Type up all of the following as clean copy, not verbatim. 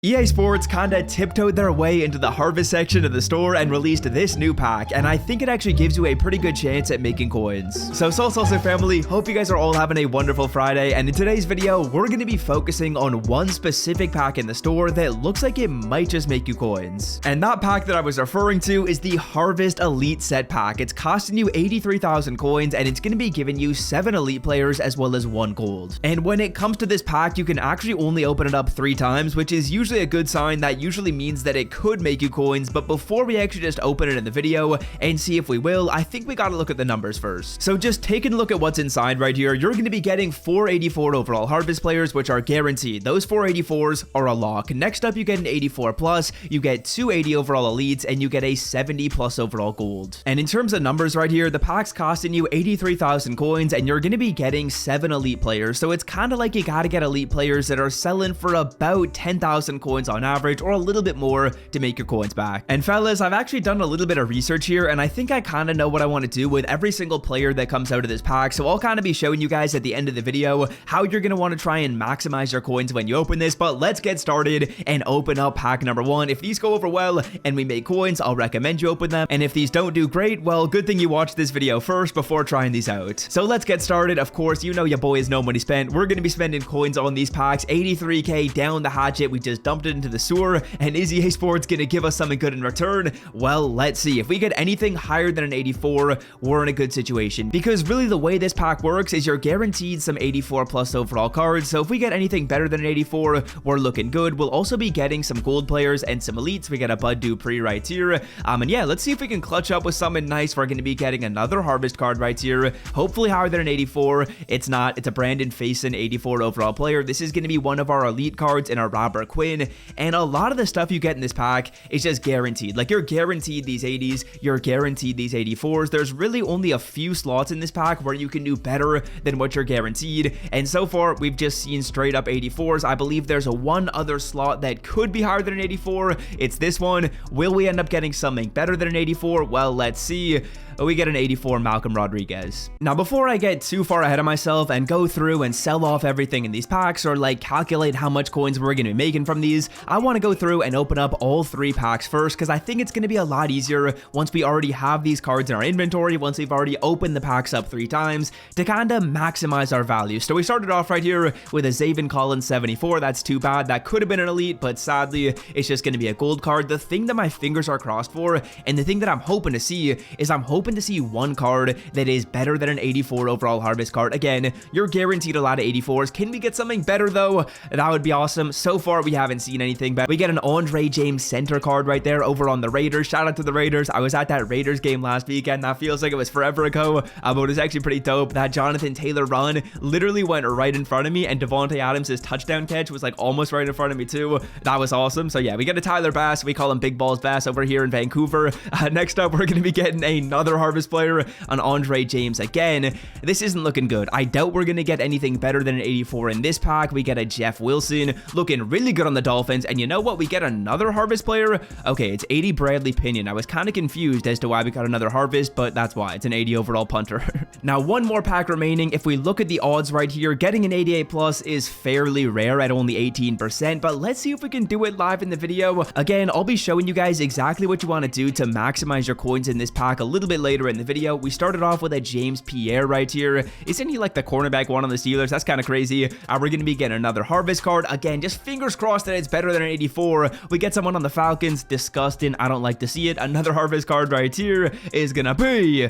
EA Sports kinda tiptoed their way into the harvest section of the store and released this new pack, and I think it actually gives you a pretty good chance at making coins. So Salsa family, hope you guys are all having a wonderful Friday, and in today's video, we're gonna be focusing on one specific pack in the store that looks like it might just make you coins. And that pack that I was referring to is the Harvest Elite Set Pack. It's costing you 83,000 coins, and it's gonna be giving you 7 elite players as well as 1 gold. And when it comes to this pack, you can actually only open it up 3 times, which is usually a good sign. That usually means that it could make you coins. But before we actually just open it in the video and see if we will, I think we gotta look at the numbers first. So just taking a look at what's inside right here, you're going to be getting 484 overall harvest players, which are guaranteed. Those 484s are a lock. Next up, you get an 84 plus, you get 280 overall elites, and you get a 70 plus overall gold. And in terms of numbers right here, the pack's costing you 83,000 coins, and you're going to be getting 7 elite players. So it's kind of like you gotta get elite players that are selling for about 10,000 coins on average, or a little bit more to make your coins back. And fellas, I've actually done a little bit of research here, and I think I kind of know what I want to do with every single player that comes out of this pack. So I'll kind of be showing you guys at the end of the video how you're going to want to try and maximize your coins when you open this. But let's get started and open up pack number 1. If these go over well and we make coins, I'll recommend you open them. And if these don't do great, well, good thing you watched this video first before trying these out. So let's get started. Of course, you know your boy is no money spent. We're going to be spending coins on these packs. 83k down the hatchet. We just dumped it into the sewer, and is EA Sports gonna give us something good in return? Well, let's see. If we get anything higher than an 84, we're in a good situation, because really the way this pack works is you're guaranteed some 84 plus overall cards. So if we get anything better than an 84, we're looking good. We'll also be getting some gold players and some elites. We got a Bud Dupree right here, and yeah, let's see if we can clutch up with something nice. We're gonna be getting another harvest card right here, hopefully higher than an 84. It's not. It's a Brandon Faison 84 overall player. This is gonna be one of our elite cards in our Robert Quinn, and a lot of the stuff you get in this pack is just guaranteed. Like, you're guaranteed these 80s, you're guaranteed these 84s. There's really only a few slots in this pack where you can do better than what you're guaranteed, and so far we've just seen straight up 84s. I believe there's one other slot that could be higher than an 84. It's this one. Will we end up getting something better than an 84? Well, let's see. We get an 84 Malcolm Rodriguez. Now, before I get too far ahead of myself and go through and sell off everything in these packs, or like calculate how much coins we're going to be making from these, I want to go through and open up all 3 packs first, because I think it's going to be a lot easier once we already have these cards in our inventory, once we've already opened the packs up 3 times, to kind of maximize our value. So we started off right here with a Zaven Collins 74. That's too bad. That could have been an elite, but sadly, it's just going to be a gold card. The thing that my fingers are crossed for, and the thing that I'm hoping to see, is I'm hoping to see one card that is better than an 84 overall harvest card. Again, you're guaranteed a lot of 84s. Can we get something better though? That would be awesome. So far, we haven't seen anything, but we get an Andre James center card right there over on the Raiders. Shout out to the Raiders. I was at that Raiders game last weekend. That feels like it was forever ago, but it was actually pretty dope. That Jonathan Taylor run literally went right in front of me, and Devontae Adams' touchdown catch was like almost right in front of me too. That was awesome. So yeah, we get a Tyler Bass. We call him Big Balls Bass over here in Vancouver. Next up, we're going to be getting another harvest player, on Andre James again. This isn't looking good. I doubt we're going to get anything better than an 84 in this pack. We get a Jeff Wilson, looking really good on the Dolphins, and you know what? We get another harvest player. Okay, it's 80 Bradley Pinion. I was kind of confused as to why we got another harvest, but that's why. It's an 80 overall punter. Now, one more pack remaining. If we look at the odds right here, getting an 88 plus is fairly rare at only 18%, but let's see if we can do it live in the video. Again, I'll be showing you guys exactly what you want to do to maximize your coins in this pack a little bit later in the video. We started off with a James Pierre right here. Isn't he like the cornerback one on the Steelers? That's kind of crazy. We're going to be getting another harvest card. Again, just fingers crossed that it's better than an 84. We get someone on the Falcons. Disgusting. I don't like to see it. Another harvest card right here is going to be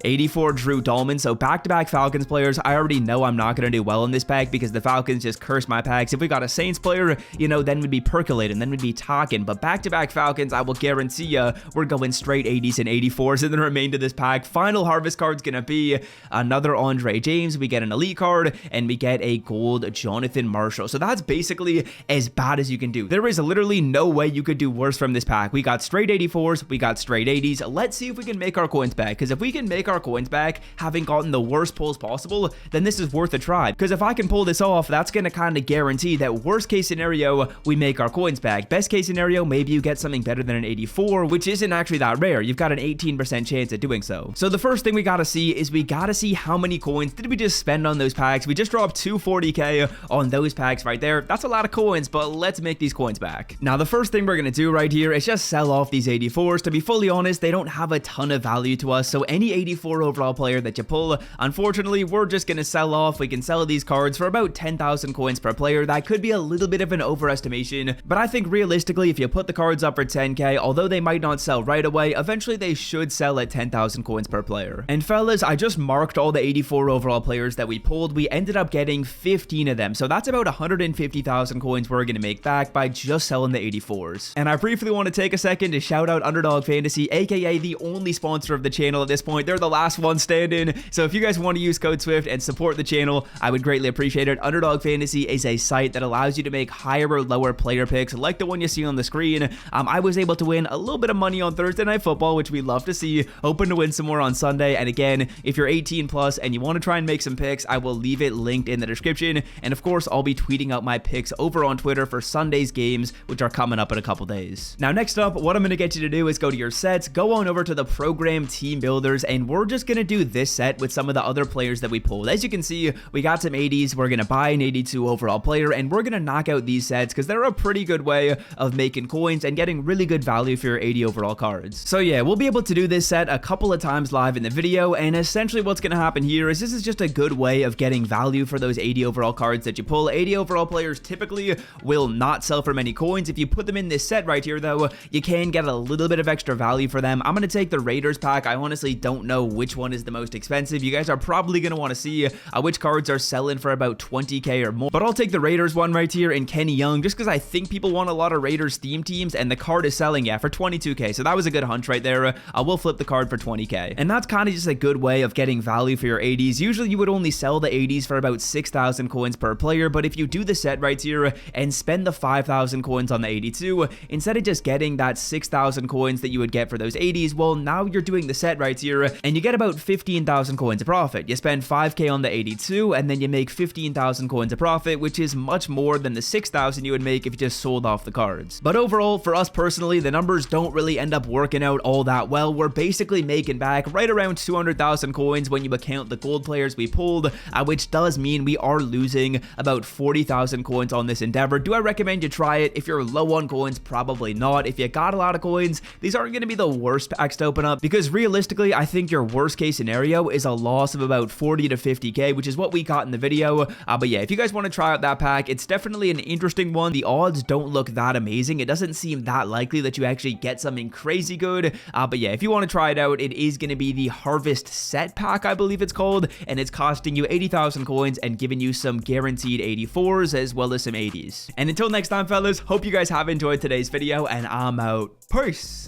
84 Drew Dahlman. So back-to-back Falcons players. I already know I'm not going to do well in this pack because the Falcons just curse my packs. If we got a Saints player, you know, then we'd be percolating, then we'd be talking. But back-to-back Falcons, I will guarantee you we're going straight 80s and 84s in the remainder of this pack. Final harvest card's going to be another Andre James. We get an elite card, and we get a gold Jonathan Marshall. So that's basically as bad as you can do. There is literally no way you could do worse from this pack. We got straight 84s. We got straight 80s. Let's see if we can make our coins back, because if we can make make our coins back having gotten the worst pulls possible, then this is worth a try. Because if I can pull this off, that's going to kind of guarantee that worst case scenario, we make our coins back. Best case scenario, maybe you get something better than an 84, which isn't actually that rare. You've got an 18% chance at doing so. So the first thing we got to see is we got to see how many coins did we just spend on those packs. We just dropped 240k on those packs right there. That's a lot of coins, but let's make these coins back. Now, the first thing we're going to do right here is just sell off these 84s. To be fully honest, they don't have a ton of value to us. So any 84 overall player that you pull, unfortunately, we're just going to sell off. We can sell these cards for about 10,000 coins per player. That could be a little bit of an overestimation, but I think realistically, if you put the cards up for 10k, although they might not sell right away, eventually they should sell at 10,000 coins per player. And fellas, I just marked all the 84 overall players that we pulled. We ended up getting 15 of them. So that's about 150,000 coins we're going to make back by just selling the 84s. And I briefly want to take a second to shout out Underdog Fantasy, aka the only sponsor of the channel at this point. They're the last one standing. So if you guys want to use code SWIFT and support the channel, I would greatly appreciate it. Underdog Fantasy is a site that allows you to make higher or lower player picks like the one you see on the screen. I was able to win a little bit of money on Thursday Night Football, which we love to see. Hoping to win some more on Sunday. And again, if you're 18 plus and you want to try and make some picks, I will leave it linked in the description. And of course, I'll be tweeting out my picks over on Twitter for Sunday's games, which are coming up in a couple days. Now, next up, what I'm going to get you to do is go to your sets, go on over to the program team builders, and we're just going to do this set with some of the other players that we pulled. As you can see, we got some 80s. We're going to buy an 82 overall player, and we're going to knock out these sets because they're a pretty good way of making coins and getting really good value for your 80 overall cards. So yeah, we'll be able to do this set a couple of times live in the video, and essentially what's going to happen here is this is just a good way of getting value for those 80 overall cards that you pull. 80 overall players typically will not sell for many coins. If you put them in this set right here though, you can get a little bit of extra value for them. I'm going to take the Raiders pack. I honestly don't know which one is the most expensive. You guys are probably going to want to see which cards are selling for about 20k or more, but I'll take the Raiders one right here in Kenny Young just because I think people want a lot of Raiders theme teams, and the card is selling, yeah, for 22k. So that was a good hunch right there. I will flip the card for 20k, and that's kind of just a good way of getting value for your 80s. Usually you would only sell the 80s for about 6,000 coins per player, but if you do the set right here and spend the 5,000 coins on the 82, instead of just getting that 6,000 coins that you would get for those 80s, well, now you're doing the set right here and you get about 15,000 coins of profit. You spend 5k on the 82 and then you make 15,000 coins of profit, which is much more than the 6,000 you would make if you just sold off the cards. But overall, for us personally, the numbers don't really end up working out all that well. We're basically making back right around 200,000 coins when you account the gold players we pulled, which does mean we are losing about 40,000 coins on this endeavor. Do I recommend you try it? If you're low on coins, probably not. If you got a lot of coins, these aren't going to be the worst packs to open up, because realistically, I think your worst case scenario is a loss of about 40 to 50k, which is what we got in the video. But yeah, if you guys want to try out that pack, it's definitely an interesting one. The odds don't look that amazing. It doesn't seem that likely that you actually get something crazy good. But yeah, if you want to try it out, it is going to be the Harvest Set Pack, I believe it's called, and it's costing you 80,000 coins and giving you some guaranteed 84s as well as some 80s. And until next time, fellas, hope you guys have enjoyed today's video, and I'm out. Peace!